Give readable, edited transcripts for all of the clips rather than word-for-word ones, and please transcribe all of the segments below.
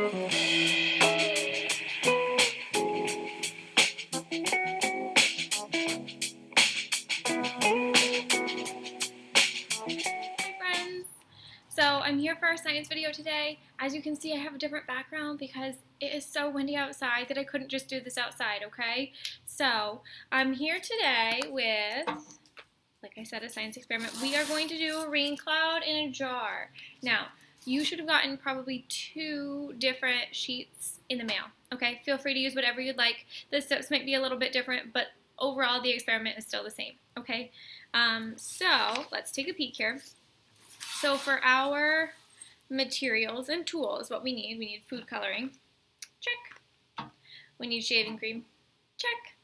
Friends! So I'm here for our science video today. As you can see, I have a different background because it is so windy outside that I couldn't just do this outside, okay? So I'm here today with, like I said, a science experiment. We are going to do a rain cloud in a jar. Now, you should have gotten probably 2 different sheets in the mail, okay? Feel free to use whatever you'd like. The steps might be a little bit different, but overall the experiment is still the same, okay? So let's take a peek here. So for our materials and tools, what we need food coloring, check. We need shaving cream, check.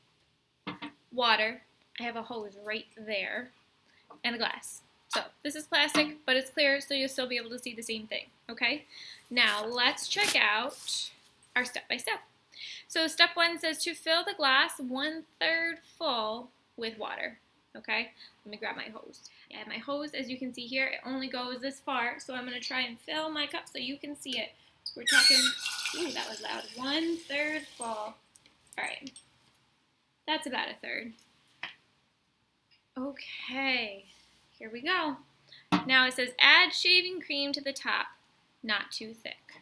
Water, I have a hose right there, and a glass. So this is plastic, but it's clear, so you'll still be able to see the same thing, okay? Now let's check out our step-by-step. So step 1 says to fill the glass 1/3 full with water, okay? Let me grab my hose. I have my hose, as you can see here, it only goes this far, so I'm going to try and fill my cup so you can see it. We're talking, ooh, that was loud, 1/3 full. All right, that's about 1/3. Okay, here we go. Now it says add shaving cream to the top, not too thick.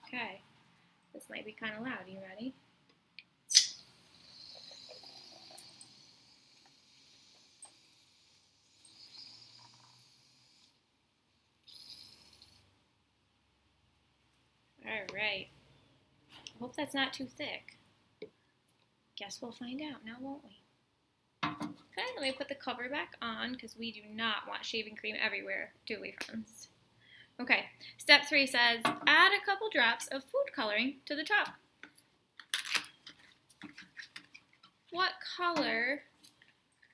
Okay, this might be kind of loud. You ready? All right. I hope that's not too thick. Guess we'll find out now, won't we? Okay, let me put the cover back on because we do not want shaving cream everywhere, do we, friends? Okay, step 3 says add a couple drops of food coloring to the top. What color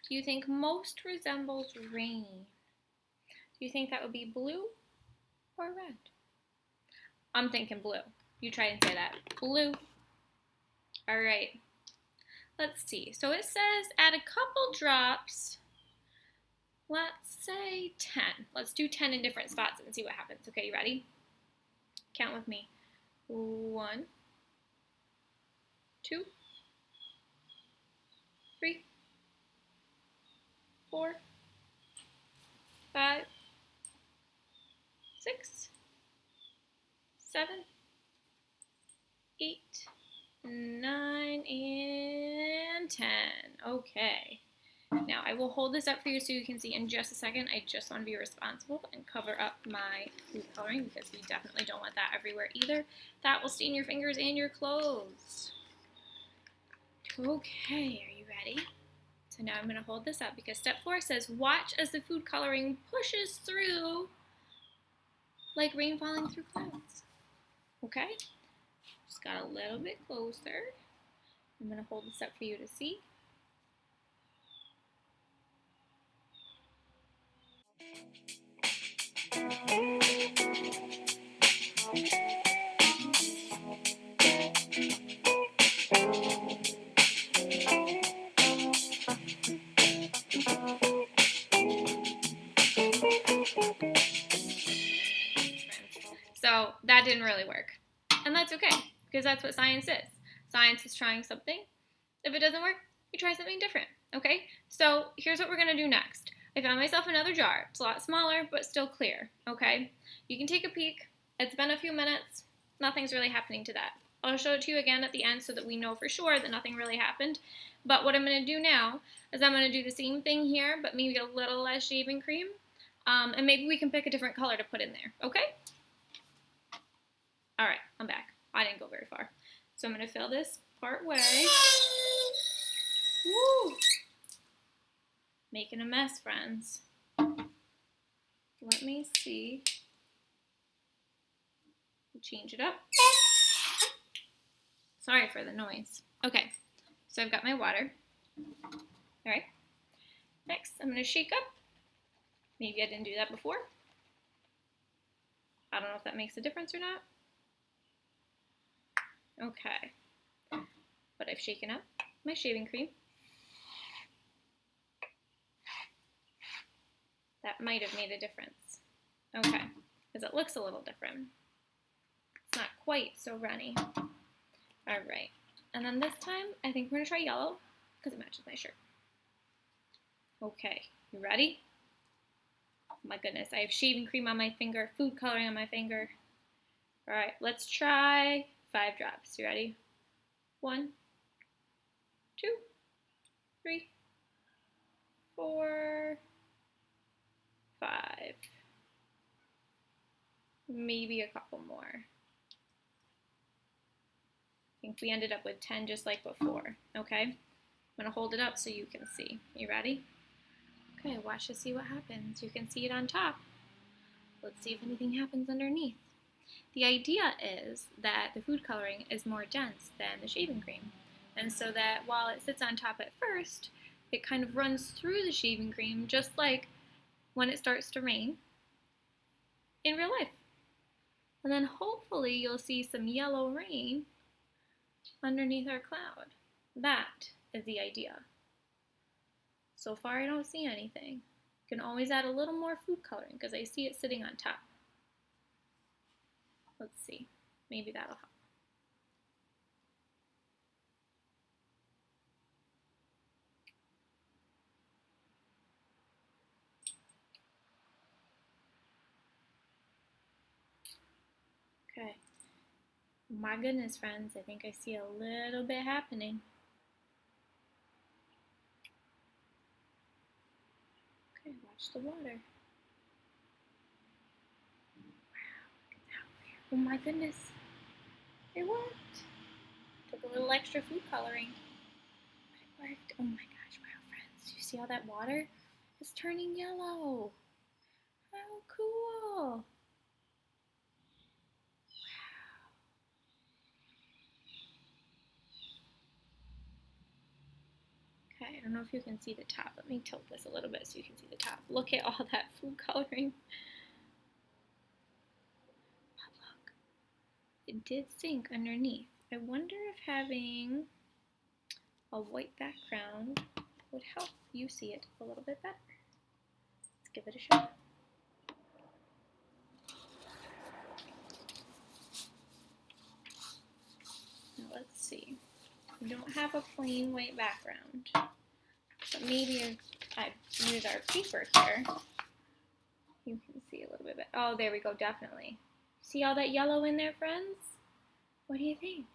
do you think most resembles rain? Do you think that would be blue or red? I'm thinking blue. You try and say that. Blue. All right. Let's see. So it says add a couple drops. Let's say 10. Let's do 10 in different spots and see what happens. Okay, you ready? Count with me. 1, 2, 3, 4, 5, 6, 7, 8, 9, and 10. Okay. Now I will hold this up for you so you can see in just a second. I just want to be responsible and cover up my food coloring because we definitely don't want that everywhere either. That will stain your fingers and your clothes. Okay, are you ready? So now I'm going to hold this up because step 4 says watch as the food coloring pushes through like rain falling through clouds. Okay? Just got a little bit closer. I'm going to hold this up for you to see. So that didn't really work. And that's okay, because that's what science is. Science is trying something. If it doesn't work, you try something different, okay? So here's what we're going to do next. I found myself another jar. It's a lot smaller, but still clear, okay? You can take a peek. It's been a few minutes. Nothing's really happening to that. I'll show it to you again at the end so that we know for sure that nothing really happened. But what I'm going to do now is I'm going to do the same thing here, but maybe a little less shaving cream. And maybe we can pick a different color to put in there, okay? All right, I'm back. I didn't go very far. So I'm going to fill this part way. Woo! Making a mess, friends. Let me see. Change it up. Sorry for the noise. Okay, so I've got my water. All right. Next, I'm going to shake up. Maybe I didn't do that before. I don't know if that makes a difference or not. Okay. But I've shaken up my shaving cream. That might have made a difference. Okay, because it looks a little different. It's not quite so runny. All right, and then this time, I think we're gonna try yellow because it matches my shirt. Okay, you ready? Oh my goodness, I have shaving cream on my finger, food coloring on my finger. All right, let's try 5 drops. You ready? 1, 2, 3, 4, 5. Maybe a couple more. I think we ended up with 10 just like before. Okay, I'm gonna hold it up so you can see. You ready? Okay, watch to see what happens. You can see it on top. Let's see if anything happens underneath. The idea is that the food coloring is more dense than the shaving cream. And so that while it sits on top at first, it kind of runs through the shaving cream just like when it starts to rain in real life. And then hopefully you'll see some yellow rain underneath our cloud. That is the idea. So far I don't see anything. You can always add a little more food coloring because I see it sitting on top. Let's see. Maybe that'll help. Okay. My goodness, friends, I think I see a little bit happening. Okay, watch the water. Wow, oh my goodness. It worked. Took a little extra food coloring. But it worked. Oh my gosh, wow, friends. Do you see all that water? It's turning yellow. How cool. Okay, I don't know if you can see the top. Let me tilt this a little bit so you can see the top. Look at all that food coloring. But look, it did sink underneath. I wonder if having a white background would help you see it a little bit better. Let's give it a shot. Now let's see. We don't have a plain white background, but maybe if I use our paper here, you can see a little bit better. Oh, there we go, definitely. See all that yellow in there, friends? What do you think?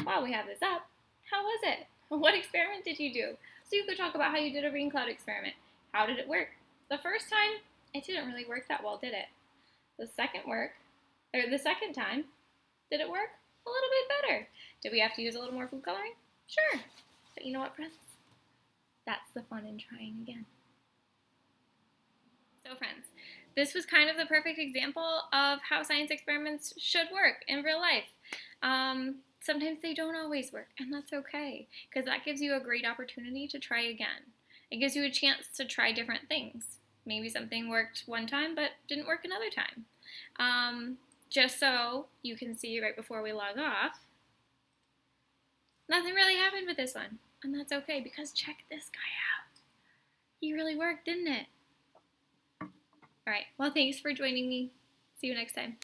While we have this up, how was it? What experiment did you do? So you could talk about how you did a rain cloud experiment. How did it work? The first time, it didn't really work that well, did it? The second time, did it work? A little bit better. Did we have to use a little more food coloring? Sure. But you know what, friends? That's the fun in trying again. So friends, this was kind of the perfect example of how science experiments should work in real life. Sometimes they don't always work, and that's okay, because that gives you a great opportunity to try again. It gives you a chance to try different things. Maybe something worked one time, but didn't work another time. Just so you can see right before we log off, nothing really happened with this one, and that's okay, because check this guy out. He really worked, didn't it? All right, well, thanks for joining me. See you next time.